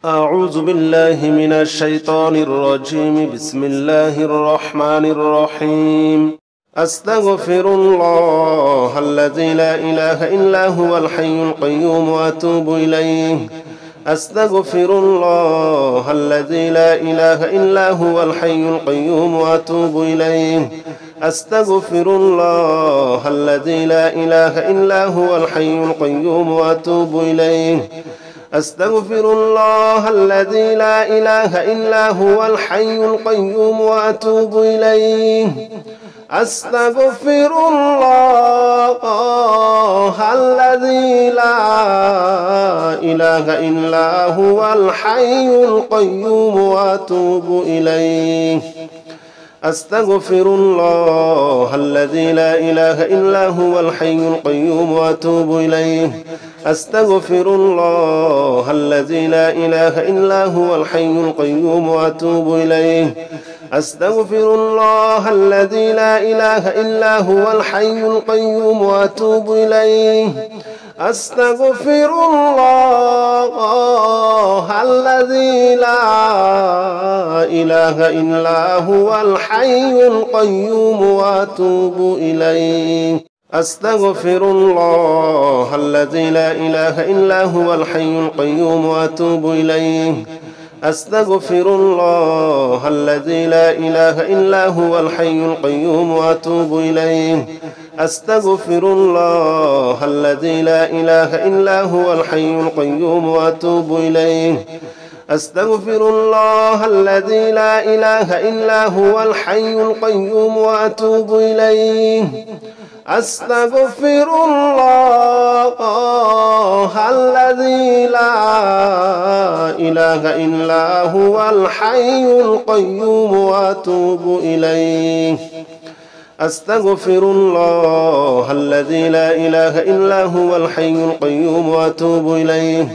أعوذ بالله من الشيطان الرجيم. بسم الله الرحمن الرحيم. أستغفر الله الذي لا إله إلا هو الحي القيوم وأتوب إليه. أستغفر الله الذي لا إله إلا هو الحي القيوم وأتوب إليه. أستغفر الله الذي لا إله إلا هو الحي القيوم وأتوب إليه. أستغفر الله الذي لا إله إلا هو الحي القيوم وأتوب إليه. أستغفر الله الذي لا إله إلا هو الحي القيوم وأتوب إليه. أستغفر الله الذي لا إله إلا هو الحي القيوم وأتوب إليه. أستغفر الله الذي لا إله إلا هو الحي القيوم وأتوب إليه. أستغفر الله الذي لا إله إلا هو الحي القيوم وأتوب إليه. أستغفر الله الذي لا إله إلا هو الحي القيوم وأتوب إليه. أستغفر الله الذي لا إله إلا هو الحي القيوم وأتوب إليه. أستغفر الله الذي لا إله إلا هو الحي القيوم وأتوب إليه. أستغفر الله الذي لا إله إلا هو الحي القيوم وأتوب إليه. أستغفر الله الذي لا إله إلا هو الحي القيوم وأتوب إليه. أستغفر الله الذي لا إله إلا هو الحي القيوم وأتوب إليه. أستغفر الله الذي لا إله إلا هو الحي القيوم وأتوب إليه.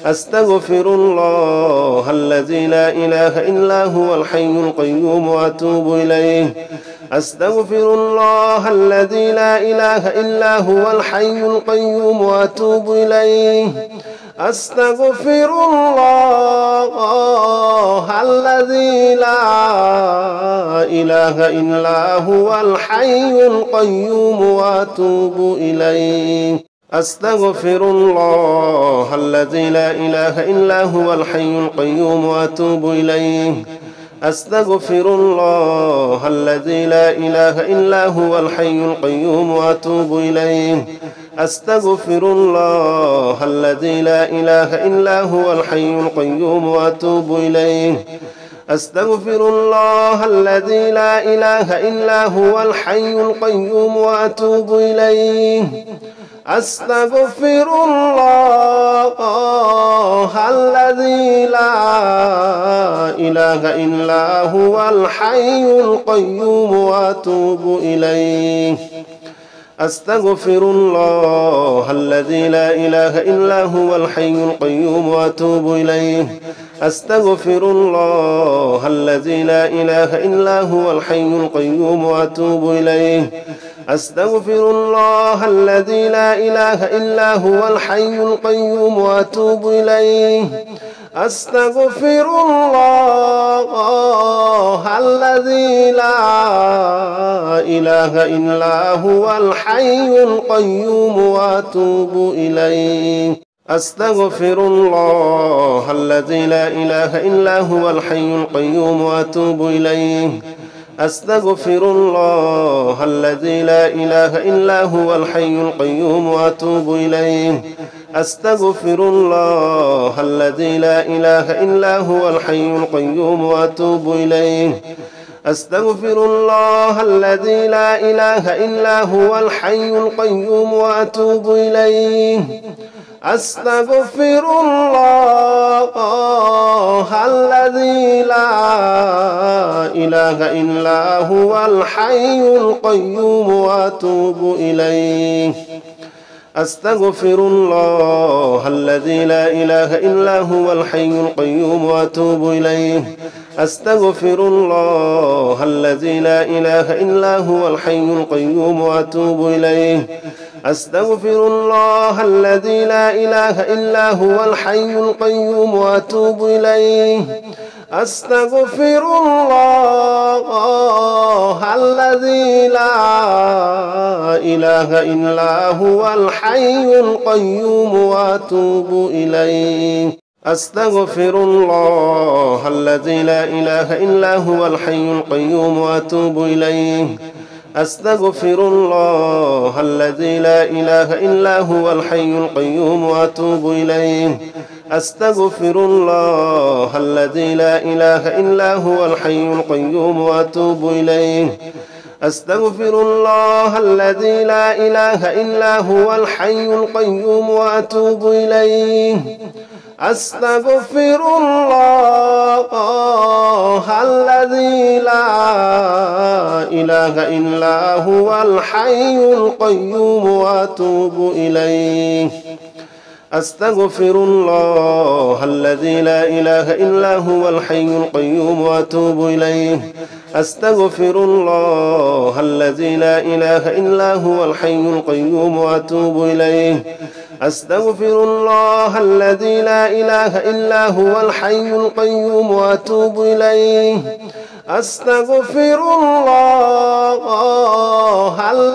أستغفر الله الذي لا إله إلا هو الحي القيوم وأتوب إليه. أستغفر الله الذي لا إله إلا هو الحي القيوم وأتوب إليه. أستغفر الله الذي لا إله إلا هو الحي القيوم وأتوب إليه. أستغفر الله الذي لا إله إلا هو الحي القيوم وأتوب إليه. أستغفر الله الذي لا إله إلا هو الحي القيوم وأتوب إليه. أستغفر الله الذي لا إله إلا هو الحي القيوم وأتوب إليه. أستغفر الله الذي لا إله إلا هو الحي القيوم وأتوب إليه. أستغفر الله الذي لا إله إلا هو الحي القيوم وأتوب إليه. أستغفر الله الذي لا إله إلا هو الحي القيوم وأتوب إليه. أستغفر الله الذي لا إله إلا هو الحي القيوم وأتوب إليه. أستغفر الله الذي لا إله إلا هو الحي القيوم وأتوب إليه. أستغفر الله الذي لا إله إلا هو الحي القيوم وأتوب إليه. أستغفر الله الذي لا إله إلا هو الحي القيوم وأتوب إليه. أستغفر الله الذي لا إله إلا هو الحي القيوم وأتوب إليه. أستغفر الله الذي لا إله إلا هو الحي القيوم وأتوب إليه. أستغفر الله الذي لا إله إلا هو الحي القيوم وأتوب إليه. أستغفر الله الذي لا إله إلا هو الحي القيوم وأتوب إليه. أستغفر الله الذي لا إله إلا هو الحي القيوم وأتوب إليه. أستغفر الله الذي لا إله إلا هو الحي القيوم وأتوب إليه. أستغفر الله الذي لا إله إلا هو الحي القيوم وأتوب إليه. أستغفر الله الذي لا إله إلا هو الحي القيوم وأتوب إليه. أستغفر الله الذي لا إله إلا هو الحي القيوم وأتوب إليه. أستغفر الله الذي لا إله إلا هو الحي القيوم وأتوب إليه. أستغفر الله الذي لا إله إلا هو الحي القيوم وأتوب إليه. أستغفر الله الذي لا إله إلا هو الحي القيوم وأتوب إليه. أستغفر الله الذي لا إله إلا هو الحي القيوم وأتوب إليه. أستغفر الله الذي لا إله إلا هو الحي القيوم وأتوب إليه. أستغفر الله الذي لا إله إلا هو الحي القيوم وأتوب إليه. أستغفر الله الذي لا إله إلا هو الحي القيوم وأتوب إليه. أستغفر الله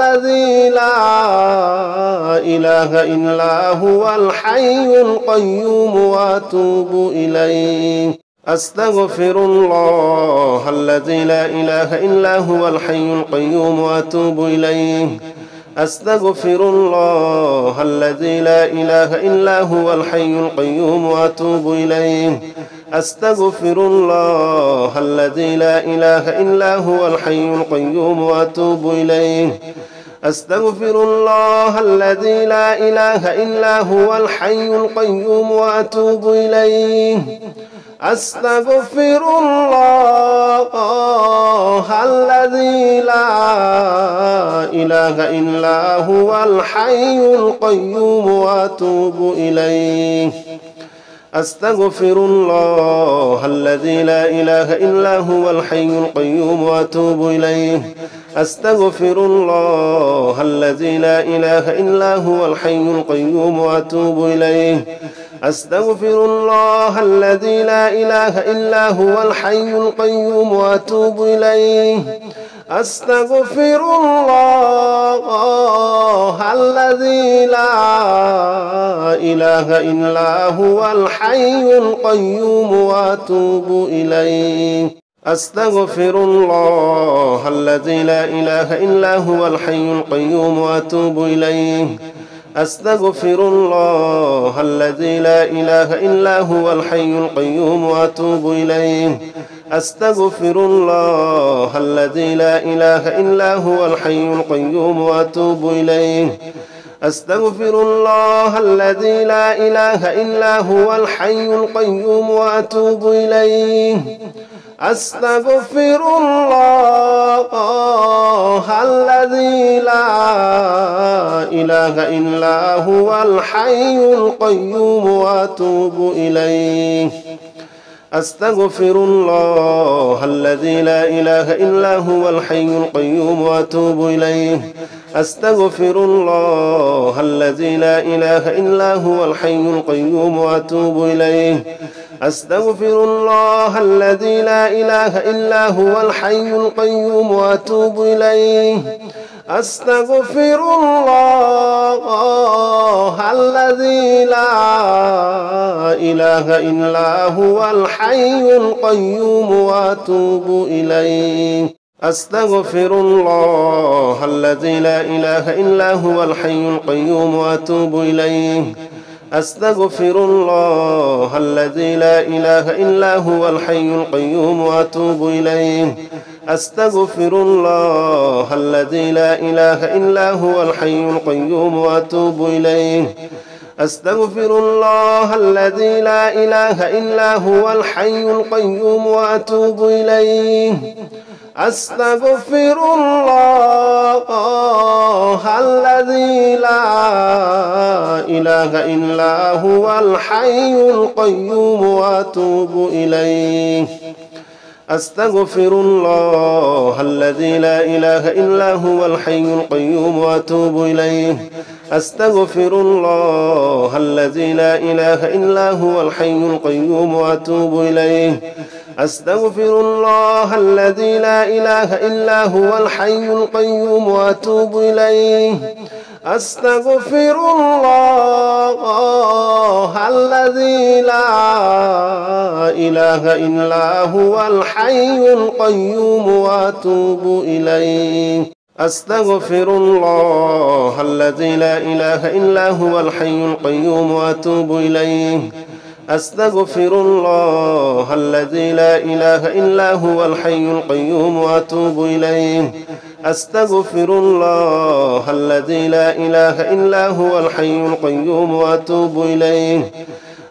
الذي لا إله إلا هو الحي القيوم وأتوب إليه. أستغفر الله الذي لا إله إلا هو الحي القيوم وأتوب إليه. أستغفر الله الذي لا إله إلا هو الحي القيوم وأتوب إليه. أستغفر الله الذي لا إله إلا هو الحي القيوم وأتوب إليه. أستغفر الله الذي لا إله إلا هو الحي القيوم وأتوب إليه. أستغفر الله الذي لا إله إلا هو الحي القيوم وأتوب إليه. أستغفر الله الذي لا إله إلا هو الحي القيوم وأتوب إليه. أستغفر الله الذي لا إله إلا هو الحي القيوم وأتوب إليه. أستغفر الله الذي لا إله إلا هو الحي القيوم وأتوب إليه. أستغفر الله الذي لا إله إلا هو الحي القيوم وأتوب إليه. أستغفر الله الذي لا إله إلا هو الحي القيوم وأتوب إليه. أستغفر الله الذي لا إله إلا هو الحي القيوم وأتوب إليه. أستغفر الله الذي لا إله إلا هو الحي القيوم وأتوب إليه. أستغفر الله الذي لا إله إلا هو الحي القيوم وأتوب إليه. أستغفر الله الذي لا إله إلا هو الحي القيوم وأتوب إليه. أستغفر الله الذي لا إله إلا هو الحي القيوم وأتوب إليه. أستغفر الله الذي لا إله إلا هو الحي القيوم وأتوب إليه. أستغفر الله الذي لا إله إلا هو الحي القيوم وأتوب إليه. أستغفر الله الذي لا إله إلا هو الحي القيوم وأتوب إليه. أستغفر الله الذي لا إله إلا هو الحي القيوم وأتوب إليه. أستغفر الله الذي لا إله إلا هو الحي القيوم وأتوب إليه. أستغفر الله الذي لا إله إلا هو الحي القيوم وأتوب إليه. أستغفر الله الذي لا إله إلا هو الحي القيوم وأتوب إليه. أستغفر الله الذي لا إله إلا هو الحي القيوم وأتوب إليه. أستغفر الله الذي لا إله إلا هو الحي القيوم وأتوب إليه. أستغفر الله الذي لا إله إلا هو الحي القيوم وأتوب إليه. أستغفر الله الذي لا إله إلا هو الحي القيوم وأتوب إليه. أستغفر الله الذي لا إله إلا هو الحي القيوم وأتوب إليه. أستغفر الله الذي لا إله إلا هو الحي القيوم وأتوب إليه. أستغفر الله الذي لا إله إلا هو الحي القيوم وأتوب إليه. أستغفر الله الذي لا إله إلا هو الحي القيوم وأتوب إليه.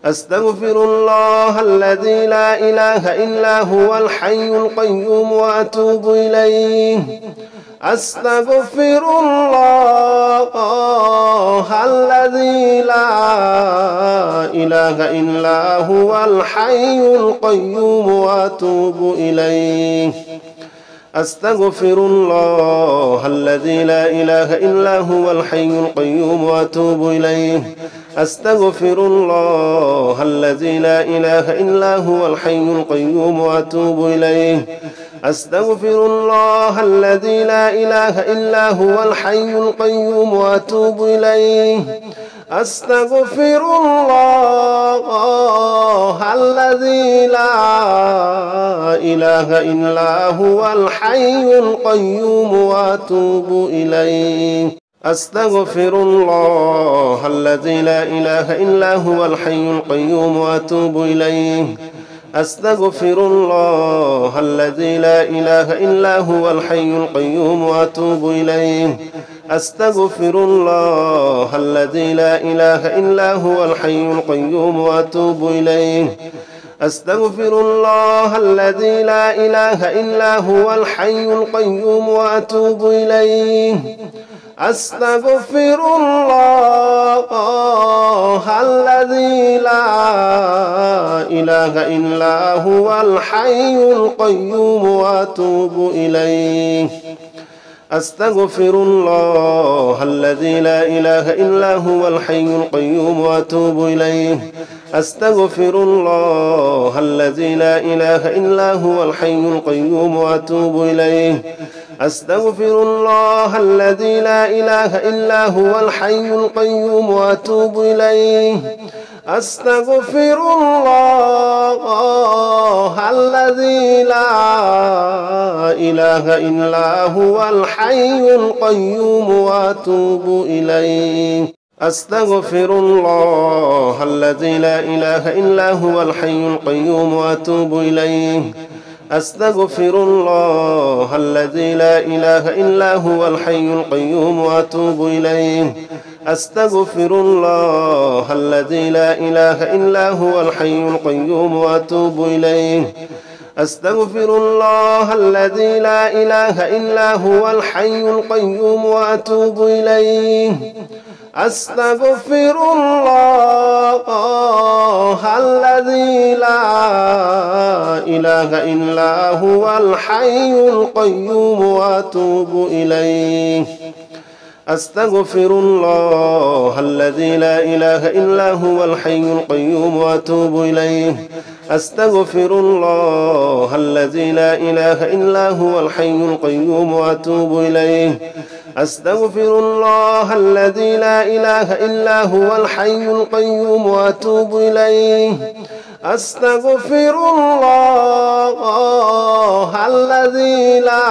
أستغفر الله الذي لا إله إلا هو الحي القيوم وأتوب إليه. أستغفر الله الذي لا إله إلا هو الحي القيوم وأتوب إليه. أستغفر الله الذي لا إله إلا هو الحي القيوم وأتوب إليه. أستغفر الله الذي لا إله إلا هو الحي القيوم وأتوب إليه. أستغفر الله الذي لا إله إلا هو الحي القيوم وأتوب إليه. أستغفر الله الذي لا إله إلا هو الحي القيوم وأتوب إليه. أستغفر الله الذي لا إله إلا هو الحي القيوم وأتوب إليه. أستغفر الله الذي لا إله إلا هو الحي القيوم وأتوب إليه. أستغفر الله الذي لا إله إلا هو الحي القيوم وأتوب إليه. أستغفر الله الذي لا إله إلا هو الحي القيوم وأتوب إليه. أستغفر الله الذي لا إله إلا هو الحي القيوم وأتوب إليه. أستغفر الله الذي لا إله إلا هو الحي القيوم وأتوب إليه. أستغفر الله الذي لا إله إلا هو الحي القيوم وأتوب إليه. أستغفر الله الذي لا إله إلا هو الحي القيوم وأتوب إليه. أستغفر الله الذي لا إله إلا هو الحي القيوم وأتوب إليه. أستغفر الله الذي لا إله إلا هو الحي القيوم وأتوب إليه. أستغفر الله الذي لا إله إلا هو الحي القيوم وأتوب إليه. أستغفر الله الذي لا إله إلا هو الحي القيوم وأتوب إليه. أستغفر الله الذي لا إله إلا هو الحي القيوم وأتوب إليه. أستغفر الله الذي لا إله إلا هو الحي القيوم وأتوب إليه. أستغفر الله الذي لا إله إلا هو الحي القيوم وأتوب إليه. أستغفر الله الذي لا إله إلا هو الحي القيوم وأتوب إليه. أستغفر الله الذي لا إله إلا هو الحي القيوم وأتوب إليه. أستغفر الله الذي لا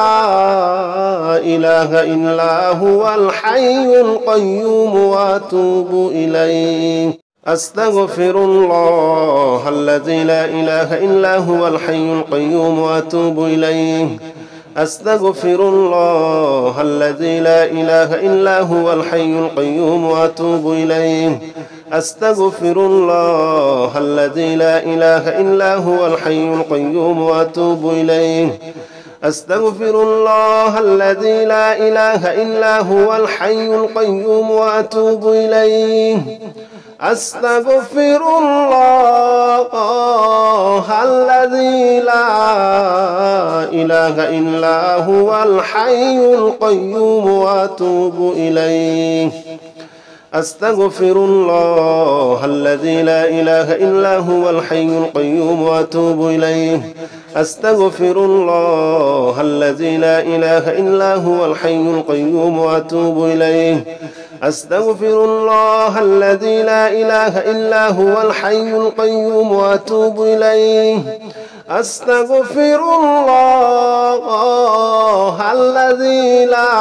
إله إلا هو الحي القيوم وأتوب إليه. أستغفر الله الذي لا إله إلا هو الحي القيوم وأتوب إليه. أستغفر الله الذي لا إله إلا هو الحي القيوم وأتوب إليه. أستغفر الله الذي لا إله إلا هو الحي القيوم وأتوب إليه. أستغفر الله الذي لا إله إلا هو الحي القيوم وأتوب إليه. أستغفر الله الذي لا إله إلا هو الحي القيوم وأتوب إليه. أستغفر الله الذي لا إله إلا هو الحي القيوم وأتوب إليه أستغفر الله الذي لا إله إلا هو الحي القيوم وأتوب إليه أستغفر الله الذي لا إله إلا هو الحي القيوم وأتوب إليه أستغفر الله الذي لا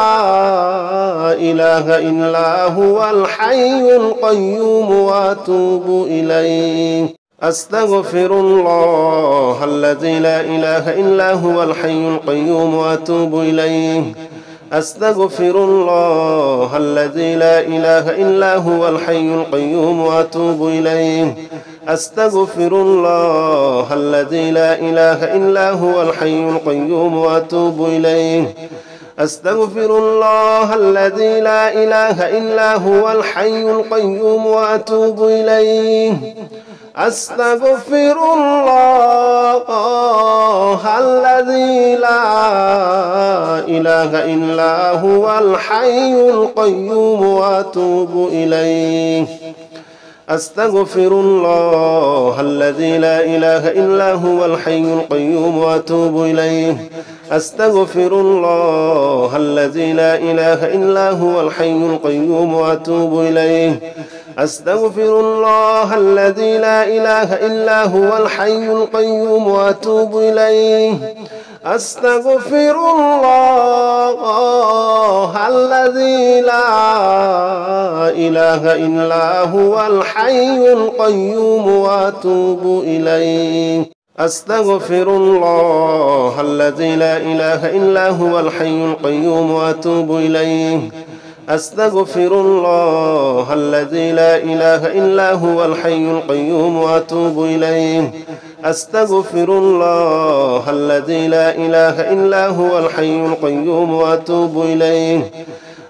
إله إلا هو الحي القيوم وأتوب إليه أستغفر الله الذي لا إله إلا هو الحي القيوم وأتوب إليه أستغفر الله الذي لا إله إلا هو الحي القيوم وأتوب إليه أستغفر الله الذي لا إله إلا هو الحي القيوم وأتوب إليه أستغفر الله الذي لا إله إلا هو الحي القيوم وأتوب إليه أستغفر الله الذي لا إله إلا هو الحي القيوم وأتوب إليه أستغفر الله الذي لا إله إلا هو الحي القيوم وأتوب إليه أستغفر الله الذي لا إله إلا هو الحي القيوم وأتوب إليه أستغفر الله الذي لا إله إلا هو الحي القيوم وأتوب إليه أستغفر الله الذي لا إله إلا هو الحي القيوم وأتوب إليه أستغفر الله الذي لا إله إلا هو الحي القيوم وأتوب إليه أستغفر الله الذي لا إله إلا هو الحي القيوم وأتوب إليه أستغفر الله الذي لا إله إلا هو الحي القيوم وأتوب إليه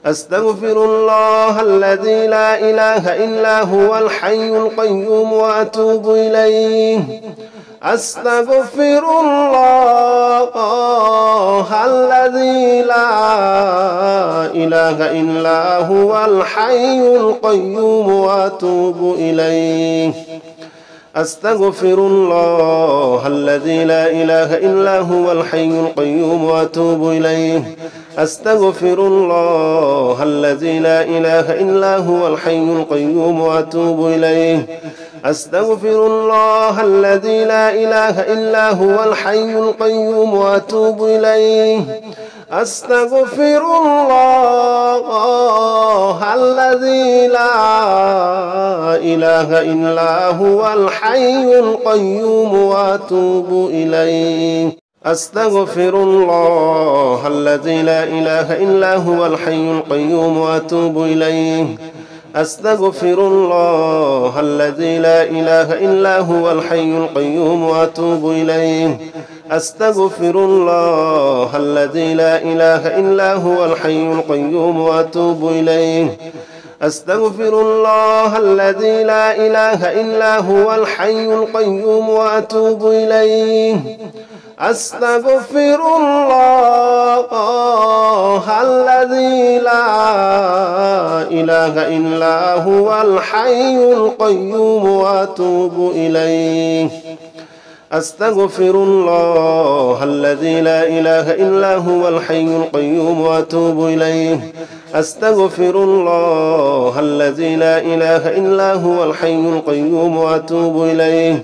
أستغفر الله الذي لا إله إلا هو الحي القيوم وأتوب إليه أستغفر الله الذي لا إله إلا هو الحي القيوم وأتوب إليه أستغفر الله الذي لا إله إلا هو الحي القيوم وأتوب إليه أستغفر الله الذي لا إله إلا هو الحي القيوم وأتوب إليه أستغفر الله الذي لا إله إلا هو الحي القيوم وأتوب إليه أستغفر الله الذي لا إله إلا هو الحي القيوم وأتوب إليه أستغفر الله الذي لا إله إلا هو الحي القيوم وأتوب إليه أستغفر الله الذي لا إله إلا هو الحي القيوم وأتوب إليه أستغفر الله الذي لا إله إلا هو الحي القيوم وأتوب إليه أستغفر الله الذي لا إله إلا هو الحي القيوم وأتوب إليه أستغفر الله الذي لا إله إلا هو الحي القيوم وأتوب إليه أستغفر الله الذي لا إله إلا هو الحي القيوم وأتوب إليه أستغفر الله الذي لا إله إلا هو الحي القيوم وأتوب إليه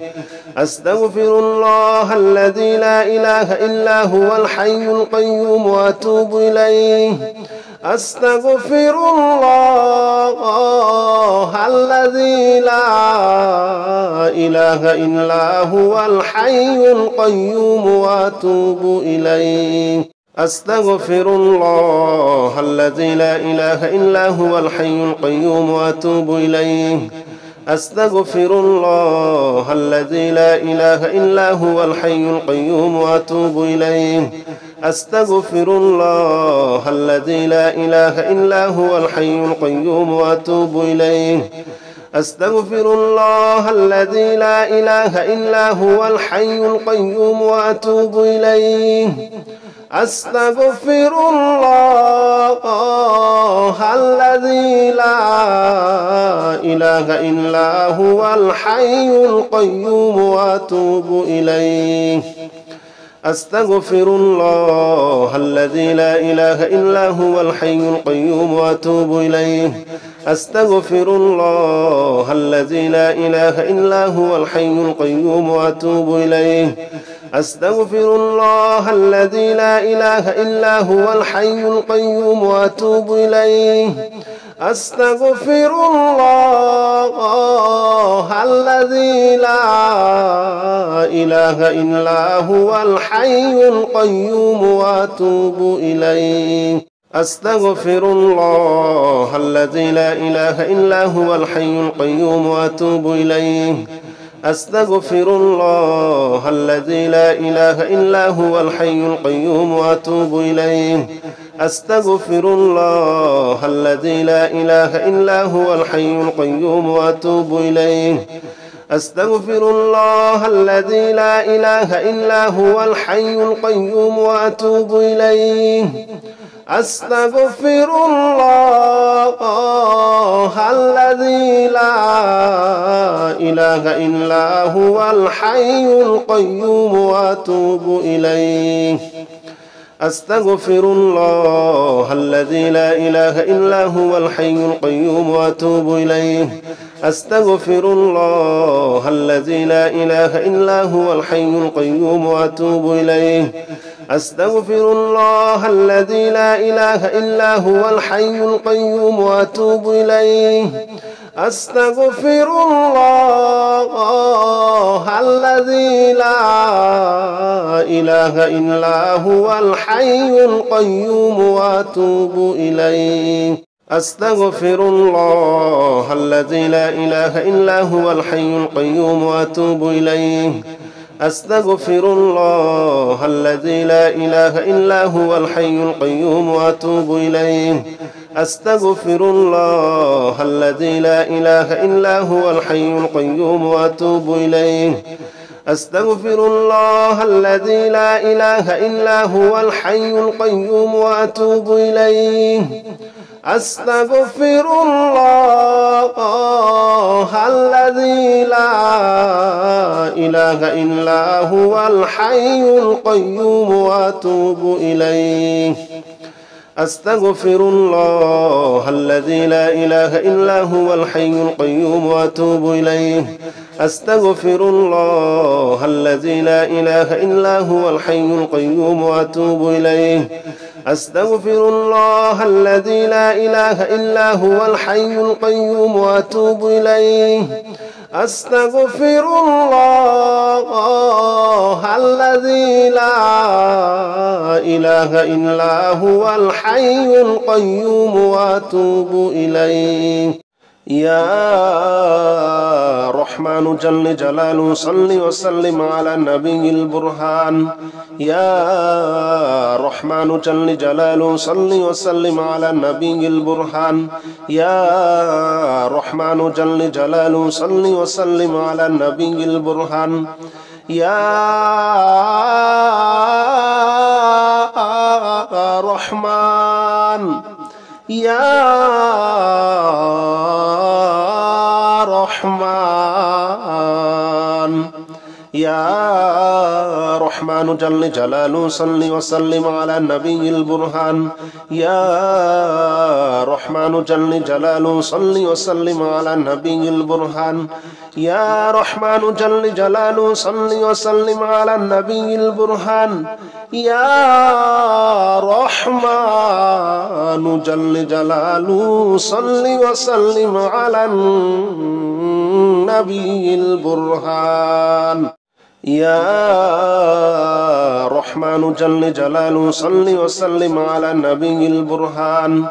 أستغفر الله الذي لا إله إلا هو الحي القيوم وأتوب إليه أستغفر الله الذي لا إله إلا هو الحي القيوم وأتوب إليه أستغفر الله الذي لا إله إلا هو الحي القيوم وأتوب إليه أستغفر الله الذي لا إله إلا هو الحي القيوم وأتوب إليه أستغفر الله الذي لا إله إلا هو الحي القيوم وأتوب إليه أستغفر الله الذي لا إله إلا هو الحي القيوم وأتوب إليه أستغفر الله الذي لا إله إلا هو الحي القيوم وأتوب إليه أستغفر الله الذي لا إله إلا هو الحي القيوم وأتوب إليه أستغفر الله الذي لا إله إلا هو الحي القيوم وأتوب إليه أستغفر الله الذي لا إله إلا هو الحي القيوم وأتوب إليه أستغفر الله الذي لا إله إلا هو الحي القيوم وأتوب إليه أستغفر الله الذي لا إله إلا هو الحي القيوم وأتوب إليه أستغفر الله الذي لا إله إلا هو الحي القيوم وأتوب إليه أستغفر الله الذي لا إله إلا هو الحي القيوم وأتوب إليه أستغفر الله الذي لا إله إلا هو الحي القيوم وأتوب إليه أستغفر الله الذي لا إله إلا هو الحي القيوم وأتوب إليه أستغفر الله الذي لا إله إلا هو الحي القيوم وأتوب إليه أستغفر الله الذي لا إله إلا هو الحي القيوم وأتوب إليه أستغفر الله الذي لا إله إلا هو الحي القيوم وأتوب إليه أستغفر الله الذي لا إله إلا هو الحي القيوم وأتوب إليه أستغفر الله الذي لا إله إلا هو الحي القيوم وأتوب إليه أستغفر الله الذي لا إله إلا هو الحي القيوم وأتوب إليه أستغفر الله الذي لا إله إلا هو الحي القيوم وأتوب إليه أستغفر الله الذي لا إله إلا هو الحي القيوم وأتوب إليه أستغفر الله الذي لا إله إلا هو الحي القيوم وأتوب إليه أستغفر الله الذي لا إله إلا هو الحي القيوم وأتوب إليه أستغفر الله الذي لا إله إلا هو الحي القيوم وأتوب إليه أستغفر الله الذي لا إله إلا هو الحي القيوم وأتوب إليه أستغفر الله الذي لا إله إلا هو الحي القيوم وأتوب إليه يا رحمن جل جلاله صل وسلم على النبي البرهان يا رحمن جل جلاله صل وسلم على النبي البرهان يا رحمن جل جلاله صل وسلم على النبي البرهان يا رحمن يا رحمن يا رحمن جل جلاله صل وسلم على النبي البرهان يا رحمن جل جلاله صل وسلم على النبي البرهان يا رحمن جل جلاله صل وسلم على النبي البرهان يا رحمن جل جلاله صل وسلم على النبي البرهان يا رحمن جل جلاله صل وسلم على النبي البرهان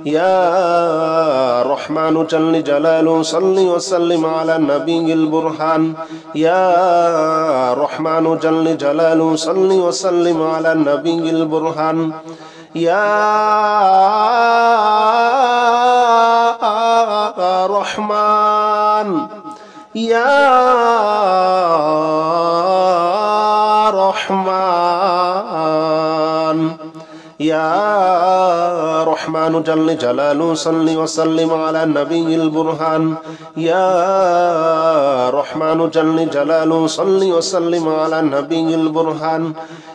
يا رحمن جل جلاله صل وسلم على النبي البرهان يا رحمن جل جلاله صل وسلم على النبي البرهان يا رحمن يا رحمن يا رحمن جل جلاله صل وسلم على النبي البرهان يا رحمن جل جلاله صل وسلم على النبي البرهان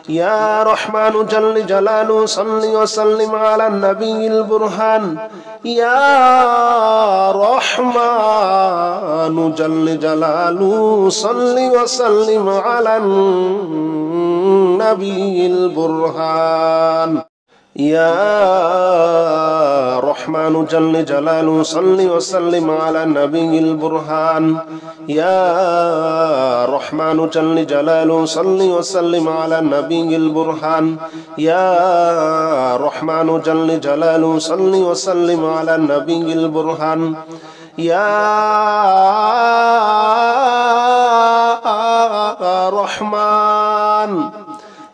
يا رحمن جل جلاله صل وسلم على النبي البرهان يا رحمن جل جلاله صل وسلم على النبي البرهان يا رحمن جل جلاله صل وسلم على النبي البرهان يا رحمن جل جلاله صل وسلم على النبي البرهان يا رحمن جل جلاله صل وسلم على النبي البرهان يا رحمن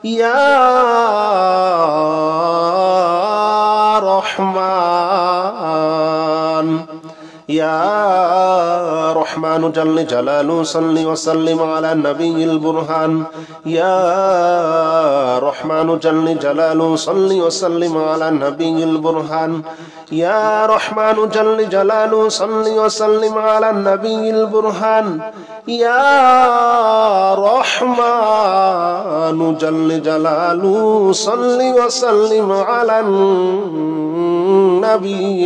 يا رحمن يا رحمن جل جلاله صل وسلم على النبي البرهان يا رحمن جل جلاله صل وسلم على النبي البرهان يا رحمن جل جلاله صل وسلم على النبي البرهان يا رحمن جل جلاله صل وسلم على النبي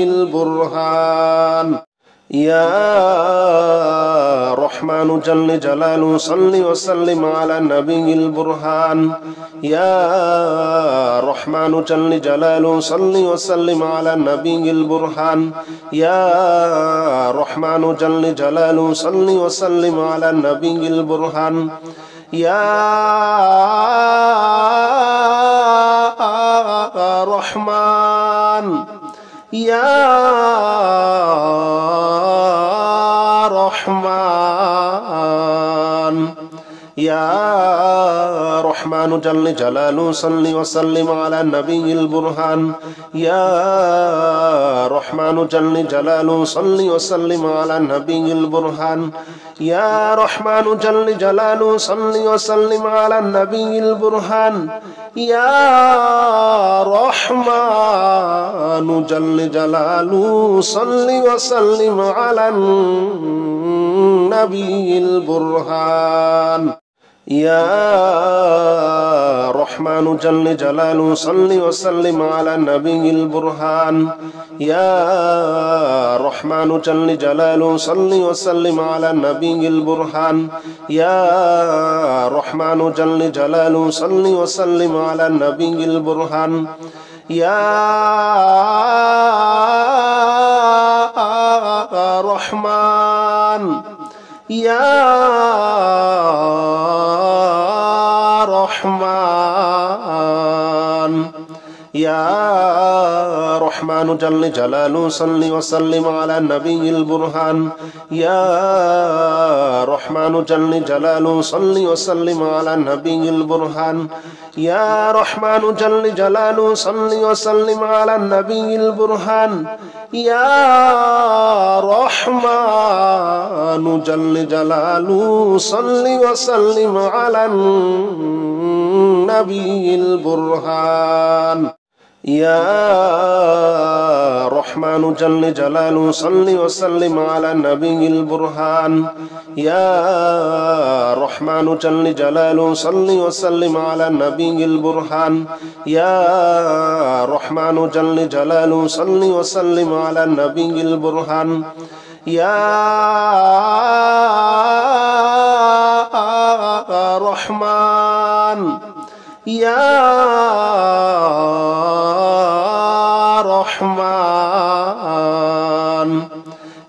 البرهان يا رحمن جل جلاله صل وسلم على النبي البرهان يا رحمن جل جلاله صل وسلم على النبي البرهان يا رحمن جل جلاله صل وسلم على النبي البرهان يا رحمن يا رحمن يا رحمن جل جلاله صل وسلم على النبي البرهان يا رحمن جل جلاله صل وسلم على النبي البرهان يا رحمن جل جلاله صل وسلم على النبي البرهان يا رحمن جل جلاله صل وسلم على النبي البرهان يا رحمن جل جلاله صل وسلم على النبي البرهان يا رحمن جل جلاله صل وسلم على النبي البرهان يا رحمن جل جلاله صل وسلم على النبي البرهان يا رحمن يا رحمن يا رحمن جل جلاله صل وسلم على النبي البرهان يا رحمن جل جلاله صل وسلم على النبي البرهان يا رحمن جل جلاله صل وسلم على النبي البرهان يا رحمن جل جلاله صل وسلم على النبي البرهان يا رحمن جل جلاله صل وسلم على النبي البرهان يا رحمن جل جلاله صل وسلم على النبي البرهان يا رحمن جل جلاله صل وسلم على النبي البرهان يا رحمن يا رحمن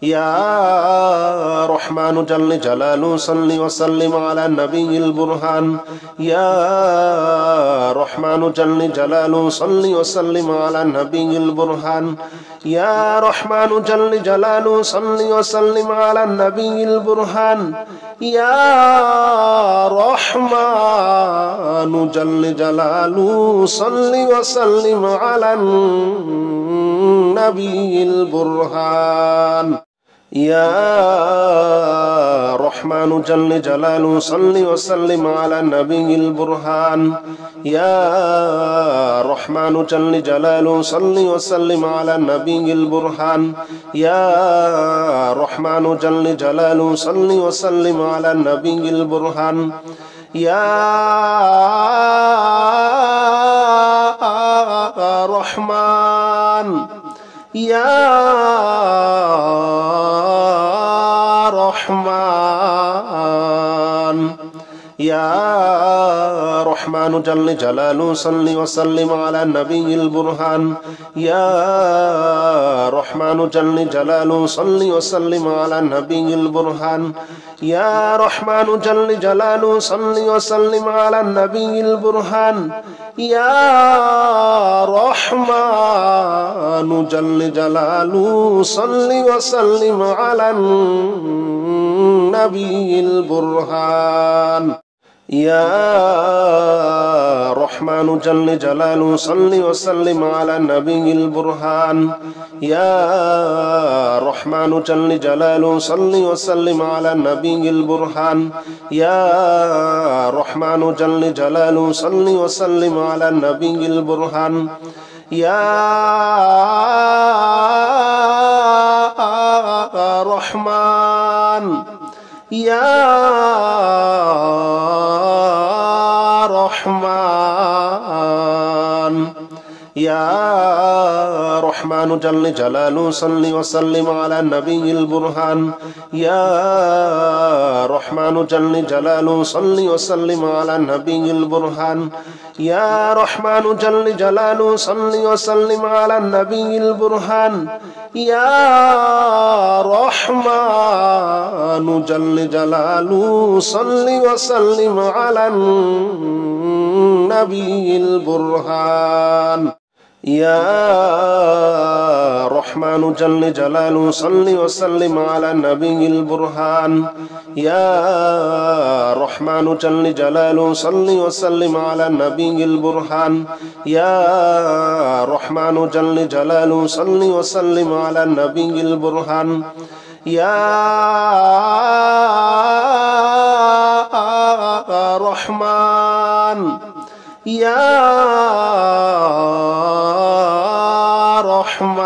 يا رحمن جل جلاله صل وسلم على النبي البرهان يا رحمن جل جلاله صل وسلم على النبي البرهان يا رحمن جل جلاله صل وسلم على النبي البرهان يا رحمن جل جلاله صل وسلم على النبي البرهان يا رحمن جل جلاله صل وسلم على النبي البرهان يا رحمن جل جلاله صل وسلم على النبي البرهان يا رحمن جل جلاله صل وسلم على النبي البرهان يا رحمن يا رحمن يا رحمن جل جلاله صل وسلم على النبي البرهان يا رحمن جل جلاله صل وسلم على النبي البرهان يا رحمن جل جلاله صل وسلم على النبي البرهان يا رحمن جل جلاله صل وسلم على النبي البرهان يا رحمن جل جلاله صل وسلم على النبي البرهان يا رحمن جل جلاله صل وسلم على النبي البرهان يا رحمن جل جلاله صل وسلم على النبي البرهان يا رحمن يا رحمن يا رحمن جل جلاله صل وسلم على النبي البرهان يا رحمن جل جلاله صل وسلم على النبي البرهان يا رحمن جل جلاله صل وسلم على النبي البرهان يا رحمن جل جلاله صل وسلم على النبي البرهان يا رحمن جل جلاله صل وسلم على النبي البرهان يا رحمن جل جلاله صل وسلم على النبي البرهان يا رحمن جل جلاله صل وسلم على النبي البرهان يا رحمن يا رحمن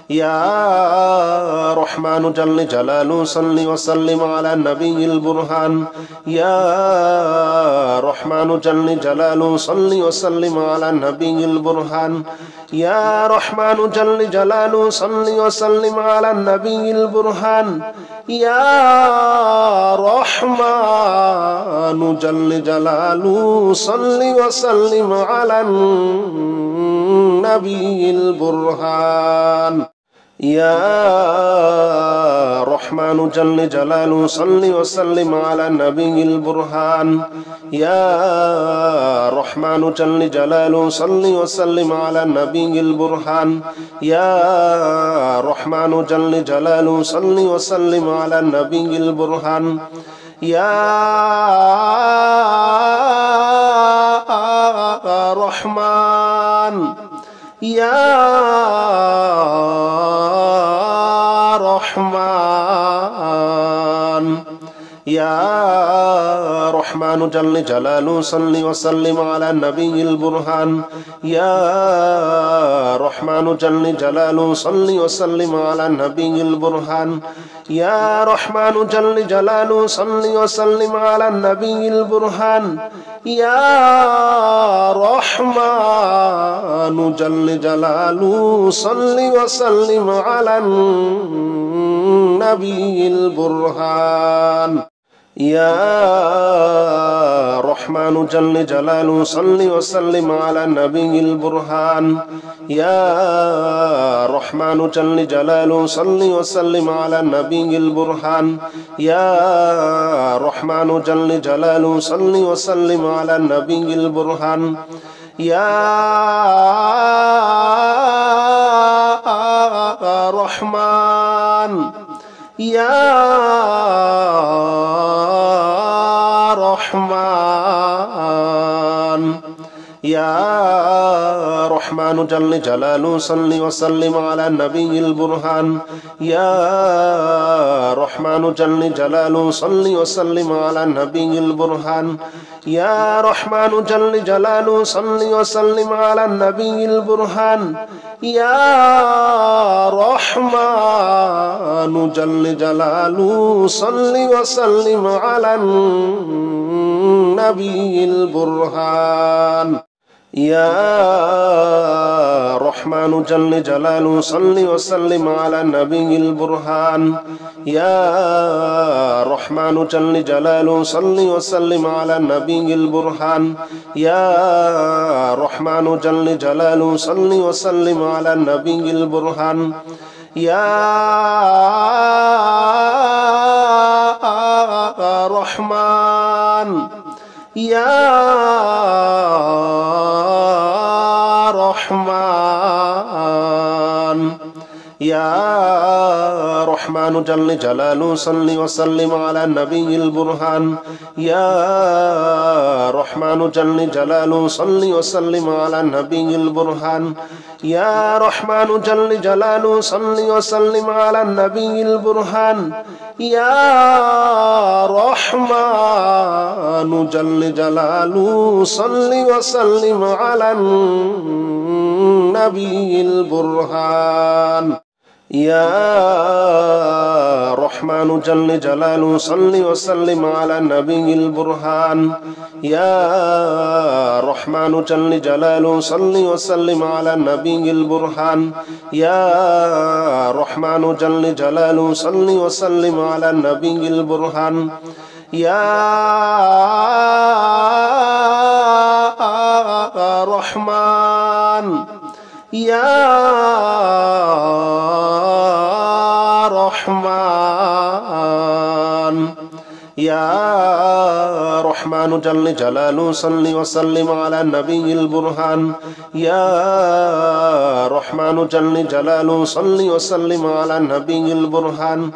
يا رحمن جل جلاله صل وسلم على النبي البرهان يا رحمن جل جلاله صل وسلم على النبي البرهان يا رحمن جل جلاله صل وسلم على النبي البرهان يا رحمن جل جلاله صل وسلم على النبي البرهان يا رحمن جل جلاله صل وسلم على النبي البرهان يا رحمن جل جلاله صل وسلم على النبي البرهان يا رحمن جل جلاله صل وسلم على النبي البرهان يا رحمن يا رحمن يا رحمن جل جلاله صل وسلم على النبي البرهان يا رحمن جل جلاله صل وسلم على النبي البرهان يا رحمن جل جلاله صل وسلم على النبي البرهان يا رحمن جل جلاله صل وسلم على النبي البرهان يا رحمن جل جلاله صل وسلم على النبي البرهان يا رحمن جل جلاله صل وسلم على النبي البرهان يا رحمن جل جلاله صل وسلم على النبي البرهان يا رحمن يا رحمن يا رحمن جل جلاله صل وسلم على النبي البرهان يا رحمن جل جلاله صل وسلم على النبي البرهان يا رحمن جل جلاله صل وسلم على النبي البرهان يا رحمن جل جلاله صل وسلم على النبي البرهان يا رحمن جل جلاله صل وسلم على النبي البرهان يا رحمن جل جلاله صل وسلم على النبي البرهان يا رحمن جل جلاله صل وسلم على النبي البرهان يا رحمن يا رحمن يا رحمن جل جلاله صل وسلم على النبي البرهان يا رحمن جل جلاله صل وسلم على النبي البرهان يا رحمن جل جلاله صل وسلم على النبي البرهان يا رحمن جل جلاله صل وسلم على النبي البرهان يا رحمن جل جلاله صل وسلم على النبي البرهان يا رحمن جل جلاله صل وسلم على النبي البرهان يا رحمن جل جلاله صل وسلم على النبي البرهان يا رحمن يا رحمن يا رحمن جل جلاله صل وسلم على النبي البرهان يا رحمن جل جلاله صل وسلم على النبي البرهان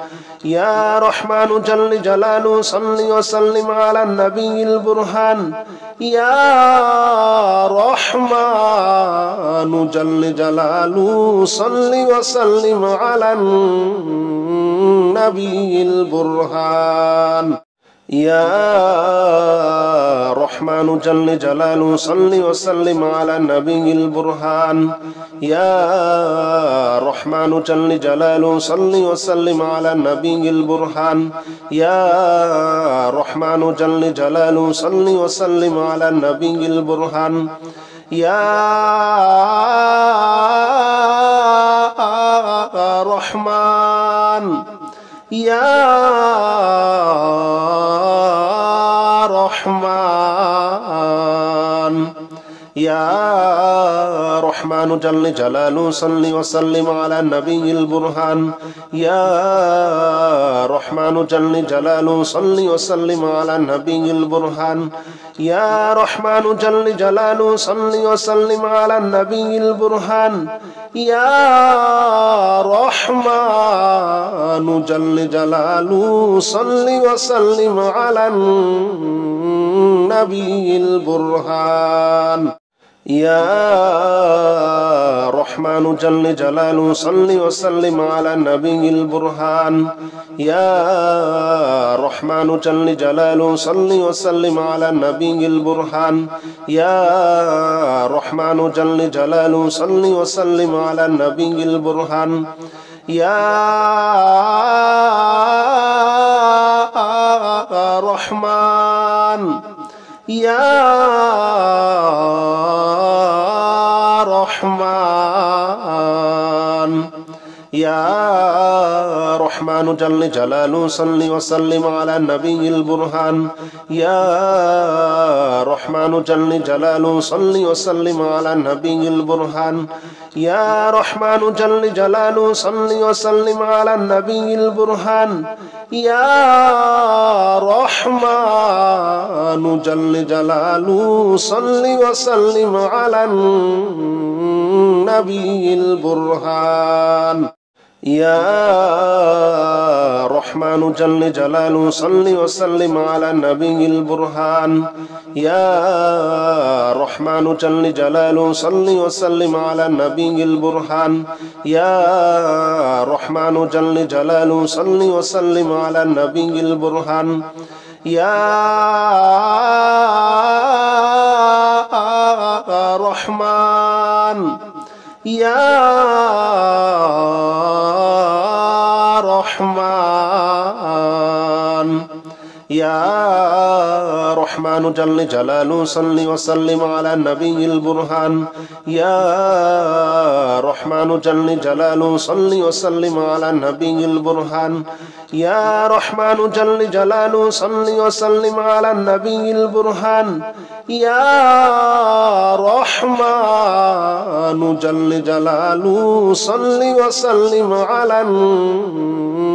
يا رحمن جل جلاله صل وسلم على النبي البرهان يا رحمن جل جلاله صل وسلم على النبي البرهان يا رحمن جل جلاله صل وسلم على النبي البرهان يا رحمن جل جلاله صل وسلم على النبي البرهان يا رحمن جل جلاله صل وسلم على النبي البرهان يا رحمن يا رحمن يا رحمن جل جلاله صل وسلم على النبي البرهان يا رحمن جل جلاله صل وسلم على النبي البرهان يا رحمن جل جلاله صل وسلم على النبي البرهان يا رحمن جل جلاله صل وسلم على النبي البرهان يا رحمن جل جلاله صل وسلم على النبي البرهان يا رحمن جل جلاله صل وسلم على النبي البرهان يا رحمن جل جلاله صل وسلم على النبي البرهان يا رحمن يا رحمن يا رحمن جل جلاله صل وسلم على النبي البرهان يا رحمن جل جلاله صل وسلم على النبي البرهان يا رحمن جل جلاله صل وسلم على النبي البرهان يا رحمن جل جلاله صل وسلم على النبي البرهان يا رحمن جل جلاله صل وسلم على النبي البرهان يا رحمن جل جلاله صل وسلم على النبي البرهان يا رحمن جل جلاله صل وسلم على النبي البرهان يا رحمن يا رحمن يا رحمن جل جلاله صل وسلم على النبي البرهان يا رحمن جل جلاله صل وسلم على النبي البرهان يا رحمن جل جلاله صل وسلم على النبي البرهان يا رحمن جل جلاله صل وسلم على النبي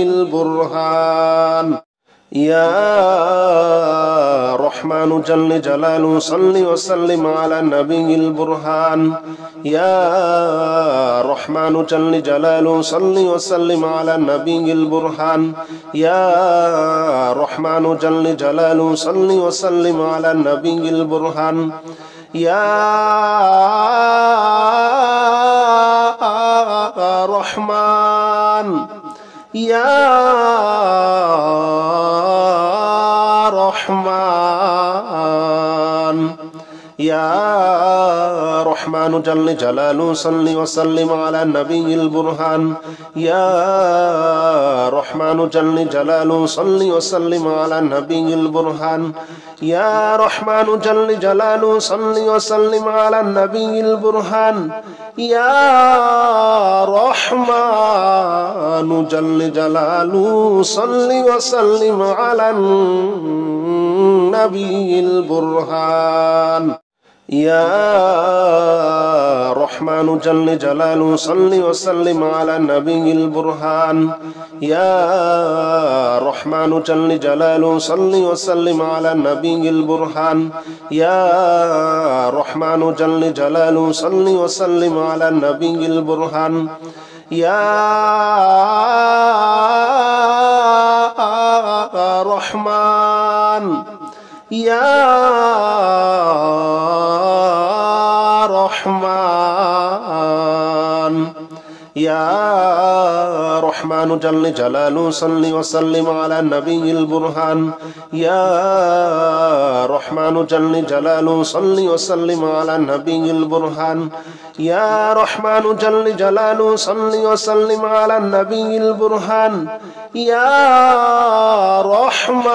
البرهان يا رحمن جل جلاله صل وسلم على النبي البرهان يا رحمن جل جلاله صل وسلم على النبي البرهان يا رحمن جل جلاله صل وسلم على النبي البرهان يا رحمن يا رحمن يا رحمن جل جلاله صل وسلم على النبي البرهان يا رحمن جل جلاله صل وسلم على النبي البرهان يا رحمن جل جلاله صل وسلم على النبي البرهان يا رحمن جل جلاله صل وسلم على النبي البرهان يا رحمن جل جلاله صل وسلم على النبي البرهان يا رحمن جل جلاله صل وسلم على النبي البرهان يا رحمن جل جلاله صل وسلم على النبي البرهان يا رحمن يا رحمن يا رحمن جل جلاله صل وسلم على النبي البرهان يا رحمن جل جلاله صل وسلم على النبي البرهان يا رحمن جل جلاله صل وسلم على النبي البرهان يا رحمن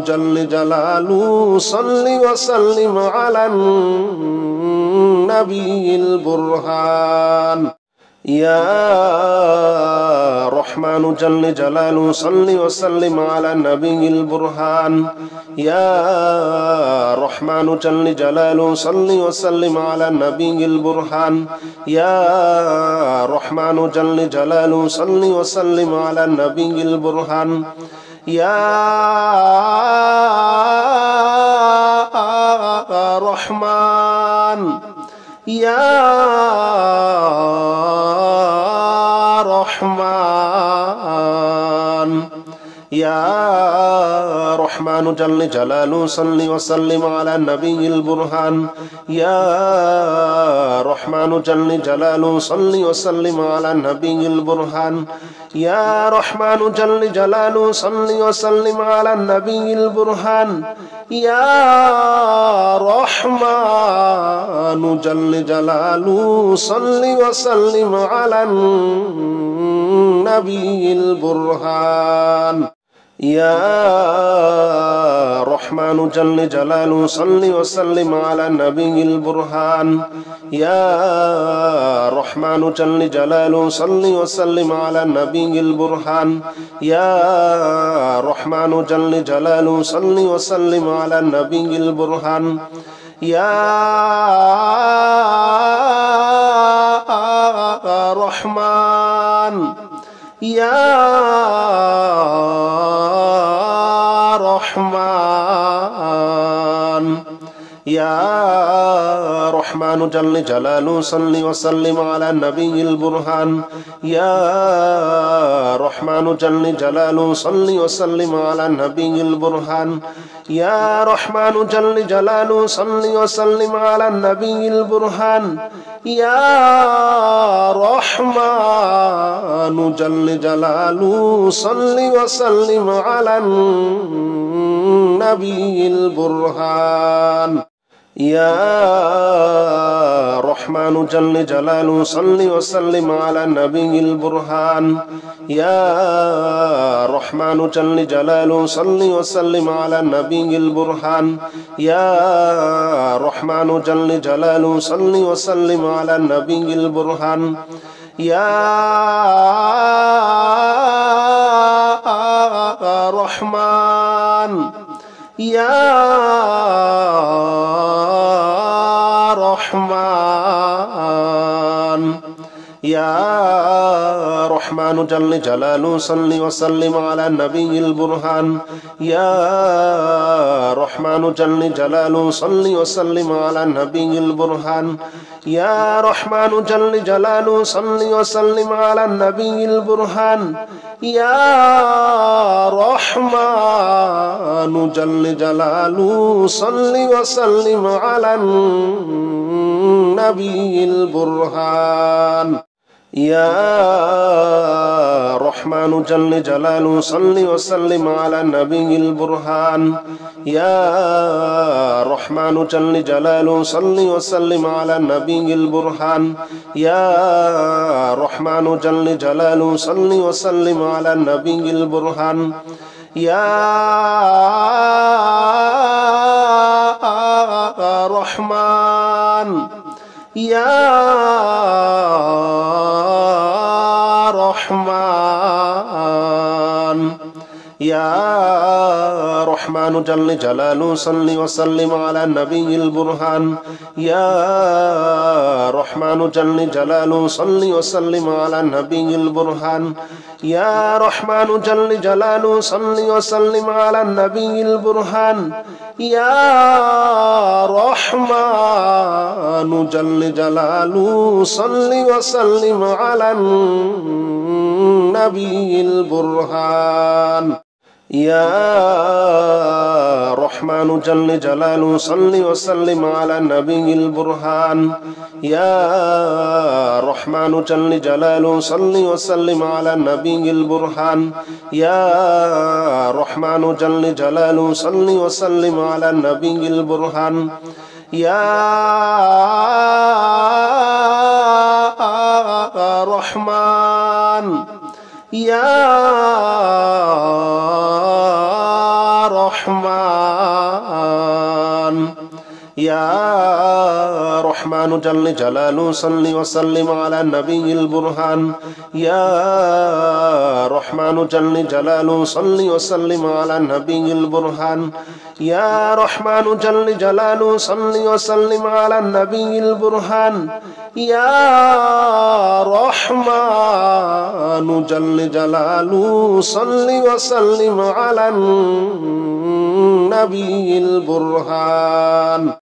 جل جلاله صل وسلم على النبي البرهان يا رحمن جل جلاله صل وسلم على النبي البرهان يا رحمن جل جلاله صل وسلم على النبي البرهان يا رحمن جل جلاله صل وسلم على النبي البرهان يا رحمن يا رحمن يا رحمن جل جلاله صل وسلم على النبي البرهان يا رحمن جل جلاله صل وسلم على النبي البرهان يا رحمن جل جلاله صل وسلم على النبي البرهان يا رحمن جل جلاله صل وسلم على النبي البرهان يا رحمن جل جلاله صل وسلم على النبي البرهان يا رحمن جل جلاله صل وسلم على النبي البرهان يا رحمن جل جلاله صل وسلم على النبي البرهان يا رحمن يا رحمن يا رحمن جل جلاله صل وسلم على النبي البرهان يا رحمن جل جلاله صل وسلم على النبي البرهان يا رحمن جل جلاله صل وسلم على النبي البرهان يا رحمن جل جلاله صل وسلم على النبي البرهان يا رحمن جل جلاله صل وسلم على النبي البرهان يا رحمن جل جلاله صل وسلم على النبي البرهان يا رحمن جل جلاله صل وسلم على النبي البرهان يا رحمن يا رحمن يا رحمن جل جلاله صل وسلم على النبي البرهان يا رحمن جل جلاله صل وسلم على النبي البرهان يا رحمن جل جلاله صل وسلم على النبي البرهان يا رحمن جل جلاله صل وسلم على النبي البرهان يا رحمن جل جلاله صل وسلم على النبي البرهان يا رحمن جل جلاله صل وسلم على النبي البرهان يا رحمن جل جلاله صل وسلم على النبي البرهان يا رحمن يا رحمن يا رحمن جل جلاله صل وسلم على النبي البرهان يا رحمن جل جلاله صل وسلم على النبي البرهان يا رحمن جل جلاله صل وسلم على النبي البرهان يا رحمن جل جلاله صل وسلم على النبي البرهان يا رحمن جل جلاله صل وسلم على النبي البرهان يا رحمن جل جلاله صل وسلم على النبي البرهان يا رحمن جل جلاله صل وسلم على النبي البرهان يا رحمن يا رحمن يا رحمن جل جلاله صل وسلم على النبي البرهان يا رحمن جل جلاله صل وسلم على النبي البرهان يا رحمن جل جلاله صل وسلم على النبي البرهان يا رحمن جل جلاله صل وسلم على النبي البرهان